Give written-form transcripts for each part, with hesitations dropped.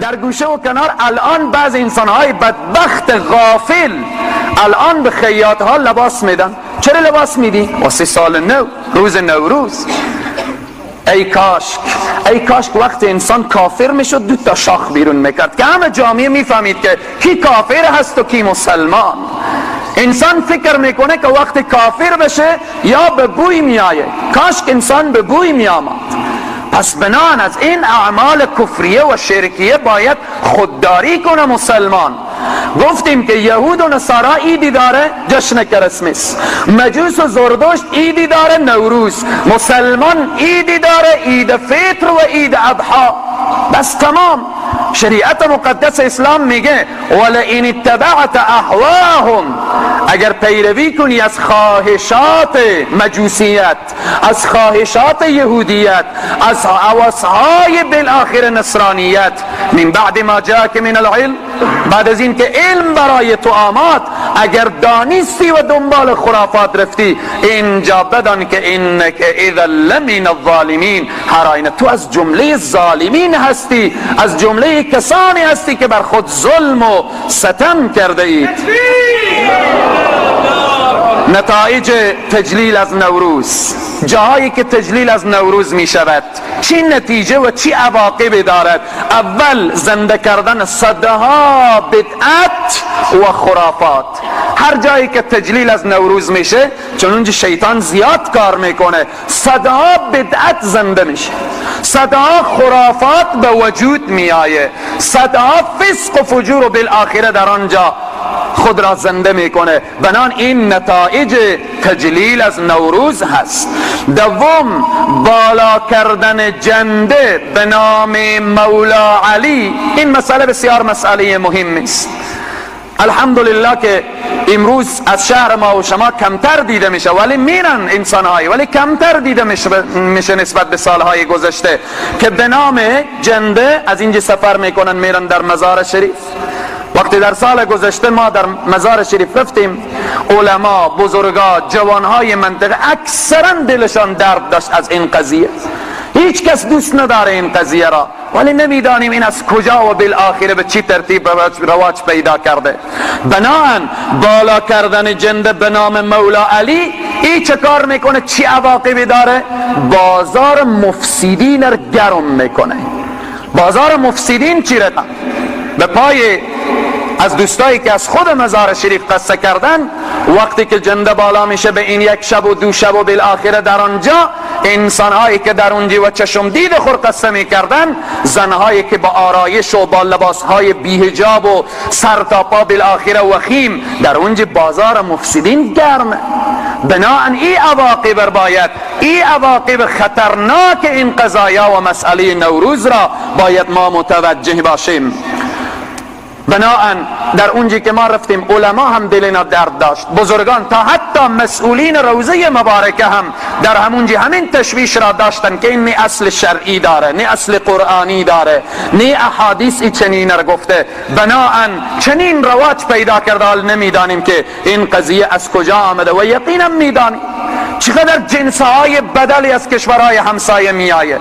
در گوشه و کنار الان بعض انسانهای بدبخت غافل الان به خیاط ها لباس میدن. چرا لباس میدی؟ واسه سال نو، روز نوروز. ای کاش وقت انسان کافر میشد دو تا شاخ بیرون میکرد که همه جامعه میفهمید که کی کافر هست و کی مسلمان. انسان فکر میکنه که وقت کافر بشه یا به بوی میآیه، کاش که انسان به بوی میآمد. پس بنان از این اعمال کفریه و شرکیه باید خودداری کنه مسلمان. گفتیم که یهود و نصارا ایدی داره، جشن کریسمس. مجوس و زردشت ایدی داره، نوروز. مسلمان ایدی داره، عید فطر و عید اضحی. بس تمام. شریعت مقدس اسلام میگه ولئن اتبعت اهواهم، اگر پیروی کنی از خواهشات مجوسیت، از خواهشات یهودیت، از هوسهای بالاخره نصرانیت، من بعد ما جاءک من العلم، بعد از این که علم برای تو آمد، اگر دانستی و دنبال خرافات رفتی، اینجا بدان که اینک اذا لمن الظالمین، هر آینه تو از جمله ظالمین هستی، از جمله کسانی هستی که بر خود ظلم و ستم کرده اید. نتایج تجلیل از نوروز، جاهایی که تجلیل از نوروز می شود چی نتیجه و چی عواقب دارد؟ اول زنده کردن صدها بدعت و خرافات. هر جایی که تجلیل از نوروز میشه، چنانچه شیطان زیاد کار میکنه، صدها بدعت زنده میشه، صدها خرافات به وجود میآیه، صدها فسق و فجور و بالاخره در آنجا خود را زنده میکنه. بنان این نتایج تجلیل از نوروز هست. دوم، بالا کردن جنده به نام مولا علی. این مسئله بسیار مسئله مهم است. الحمدلله که امروز از شهر ما و شما کمتر دیده میشه، ولی میرن انسانهایی، ولی کمتر دیده میشه نسبت به سالهای گذشته که به نام جنده از اینجا سفر میکنن میرن در مزار شریف. وقتی در سال گذشته ما در مزار شریف رفتیم، علما، بزرگا، جوانهای منطقه اکثرا دلشان درد داشت از این قضیه. هیچ کس دوست نداره این قضیه را، ولی نمیدانیم این از کجا و بالاخره به چی ترتیب رواج پیدا کرده. بناهن بالا کردن جنده به نام مولا علی، این چه کار میکنه؟ چی عواقبی داره؟ بازار مفسدین را گرم میکنه. بازار مفسدین چی رتن؟ به پای از دوستایی که از خود مزار شریف قصه کردن، وقتی که جنده بالا میشه به این یک شب و دو شب و بالاخره در آنجا انسانهایی که در اونجا و چشم دید خور قصه میکردن، زنهایی که با آرایش و با لباسهای بی‌حجاب و سر تا پا بالاخره وخیم، در اونجا بازار مفسدین گرمه. بناهن این عواقب باید، این عواقب خطرناک این قضایا و مسئله نوروز را باید ما متوجه باشیم. بناهن در اونجا که ما رفتیم علما هم دلنا درد داشت، بزرگان، تا حتی مسئولین روزه مبارکه هم در همونجا همین تشویش را داشتن که این نه اصل شرعی داره، نه اصل قرآنی داره، نه احادیثی چنین را گفته. بناهن چنین رواج پیدا کرده، حال نمیدانیم که این قضیه از کجا آمده و یقینا میدانیم چقدر جنسهای بدلی از کشورهای همسایه میآیه.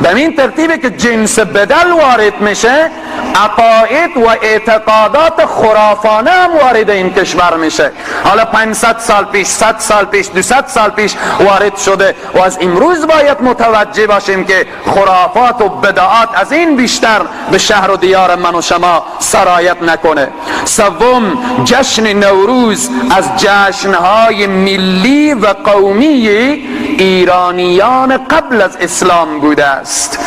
به این ترتیبه که جنس بدل وارد میشه، عقاید و اعتقادات خرافانه هم وارد این کشور میشه. حالا 500 سال پیش، 100 سال پیش، 200 سال پیش وارد شده و از امروز باید متوجه باشیم که خرافات و بدعات از این بیشتر به شهر و دیار من و شما سرایت نکنه. سوم، جشن نوروز از جشنهای ملی و قومی ایرانیان قبل از اسلام بوده است.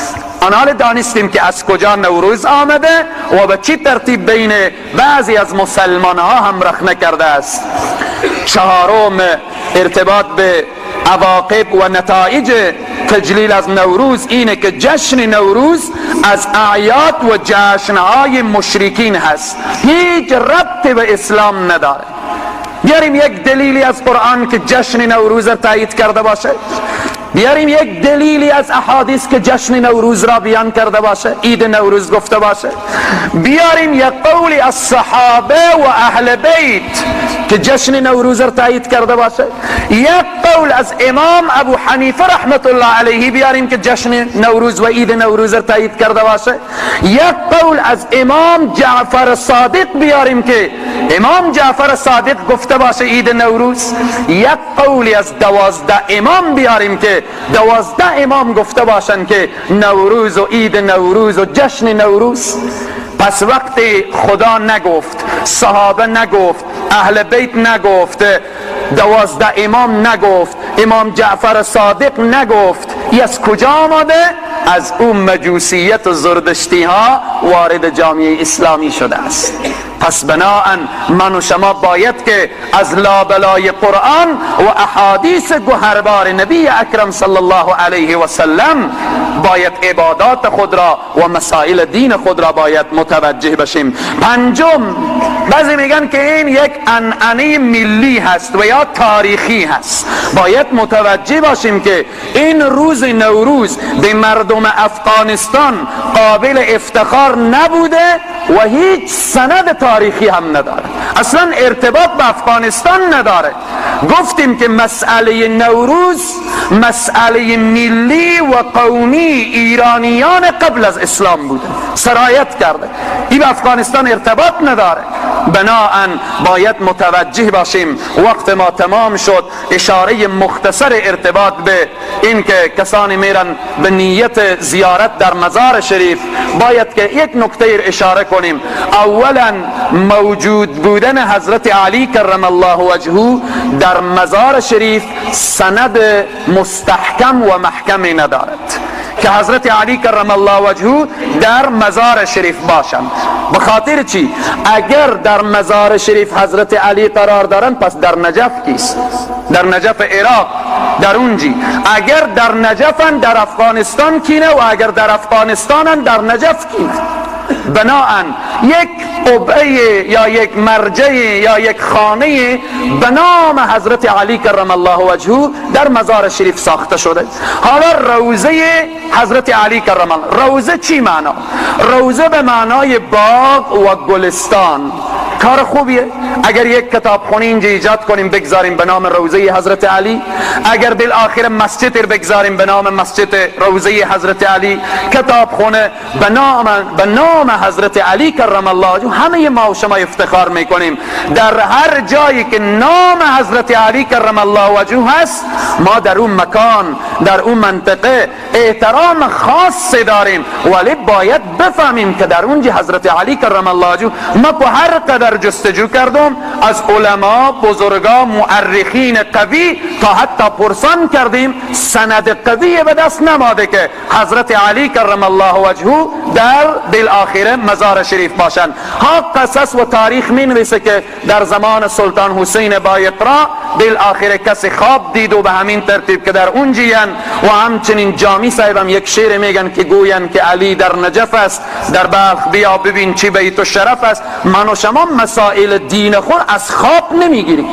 آنها دانستیم که از کجا نوروز آمده و به چی ترتیب بین بعضی از مسلمان ها هم رخنه کرده است. چهارم، ارتباط به عواقب و نتایج تجلیل از نوروز اینه که جشن نوروز از اعیاد و جشنهای مشرکین هست، هیچ ربطی به اسلام نداره. بیاریم یک دلیلی از قرآن که جشن نوروز را تایید کرده باشه. بیاریم یک دلیلی از احادیث که جشن نوروز را بیان کرده باشه، عید نوروز گفته باشه. بیاریم یک قولی از صحابه و اهل بیت که جشن نوروز را تایید کرده باشه. یک قول از امام ابو حنیفه رحمت الله علیه بیاریم که جشن نوروز و عید نوروز را تایید کرده باشه. یک قول از امام جعفر صادق بیاریم که امام جعفر صادق گفته باشه عید نوروز. یک قولی از 12 امام بیاریم که 12 امام گفته باشن که نوروز و عید نوروز و جشن نوروز. پس وقتی خدا نگفت، صحابه نگفت، اهل بیت نگفت، 12 امام نگفت، امام جعفر صادق نگفت، ای از کجا آمده؟ از اون مجوسیت و زردشتی ها وارد جامعه اسلامی شده است. پس بناهن من و شما باید که از لابلای قرآن و احادیث گوهربار نبی اکرم صلی الله علیه و سلم باید عبادات خود را و مسائل دین خود را باید متوجه بشیم. پنجم، بعضی میگن که این یک عنعنه ملی هست و یا تاریخی هست. باید متوجه باشیم که این روز نوروز به مردم افغانستان قابل افتخار نبوده و هیچ سند تاریخی هم نداره، اصلا ارتباط به افغانستان نداره. گفتیم که مسئله نوروز مسئله ملی و قومی ایرانیان قبل از اسلام بوده، سرایت کرده، این به افغانستان ارتباط نداره. بناهن باید متوجه باشیم. وقت ما تمام شد. اشاره مختصر ارتباط به این که کسانی میرن به نیت زیارت در مزار شریف، باید که یک نکته اشاره کنیم. اولا موجود بودن حضرت علی کرم الله وجهه در مزار شریف سند مستحکم و محکمی ندارد که حضرت علی کرم الله وجهه در مزار شریف باشند. بخاطر چی؟ اگر در مزار شریف حضرت علی قرار دارند پس در نجف کیست؟ در نجف عراق، در اونجی. اگر در نجفن در افغانستان کینه و اگر در افغانستانن در نجف کینه. بناهن یک قبعه یا یک مرجع یا یک خانه به نام حضرت علی کرم الله وجهه در مزار شریف ساخته شده. حالا روضه حضرت علی کرم الله، روضه چی معنا؟ روضه به معنای باغ و گلستان. کار خوبیه اگر یک کتابخانه اینجا ایجاد کنیم بگذاریم به نام روضه حضرت علی، اگر بالاخره مسجد بگذاریم به نام مسجد روضه حضرت علی، کتابخانه به نام حضرت علی کرم الله وجهه. همه ما و شما افتخار میکنیم در هر جایی که نام حضرت علی کرم الله وجهه هست، ما در اون مکان در اون منطقه احترام خاص داریم، ولی باید بفهمیم که در اونجا حضرت علی کرم الله وجهه. ما په هر قدر جستجو کردم از علما، بزرگا، مؤرخین قوی تا حتی پرسان کردیم، سند قوی به دست نماده که حضرت علی کرم الله وجهه در بالاخره مزار شریف باشند. ها قصص و تاریخ می نویسه که در زمان سلطان حسین بایقرا بالاخره کسی خواب دید و به همین ترتیب که در اونجیان. و همچنین جامی صاحبم یک شعر میگن که گوین که علی در نجف است، در بلخ بیا ببین چی بیت و شرف است. من و شما مسائل دین خود از خواب نمیگیریم،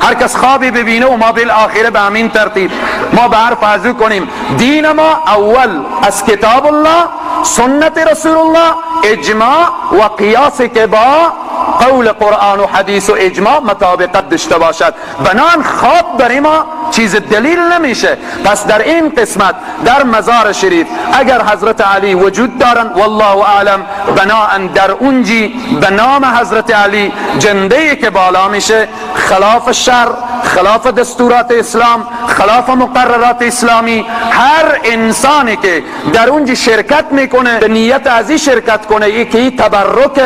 هر کس خوابی ببینه و ما بالاخره به همین ترتیب ما به حرف عرض کنیم. دین ما اول از کتاب الله، سنت رسول الله، اجماع و قیاس که با قول قرآن و حدیث و اجماع مطابقت داشته باشد. بنان خواب برای ما چیز دلیل نمیشه. پس در این قسمت در مزار شریف اگر حضرت علی وجود دارن والله اعلم، بناهن در اونجی به نام حضرت علی جنده که بالا میشه خلاف شر، خلاف دستورات اسلام، خلاف مقررات اسلامی. هر انسانی که در اونجی شرکت میکنه به نیت ازی شرکت کنه، یکی تبرک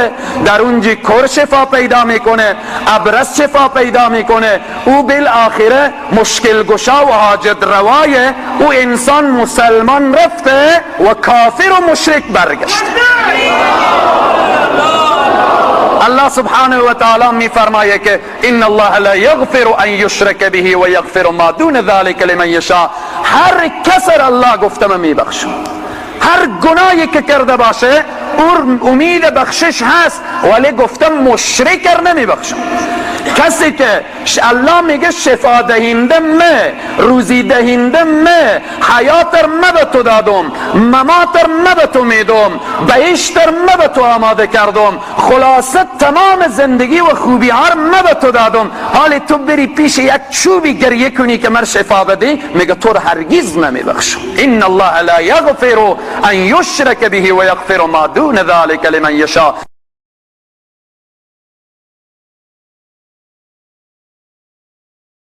در اونجی کر شفا پیدا میکنه، ابرس شفا پیدا میکنه، او بالاخره مشکل گشا و حاجت روای او انسان مسلمان رفته و کافر و مشرک برگشته. الله سبحانه و تعالی می فرمایه که ان الله لا یغفر ان یشرک به و یغفر ما دون ذلك لمن یشاء. هر کس را الله گفتم می بخشم، هر گناهی که کرده باشه امید بخشش هست، ولی گفتم مشرک نمی بخشم. کسی که الله میگه شفا دهنده مه، روزی دهنده مه، حیاتر مه به تو دادم، مماتر مه به تو میدم، بهشتر مه به تو آماده کردم، خلاصه تمام زندگی و خوبی ها مه به تو دادم، حال تو بری پیش یک چوبی گریه کنی که مر شفا بده؟ میگه تو هرگز نمیبخشم. ان الله لا یغفر ان یشرک به و یغفر ما دون ذلك لمن یشاء.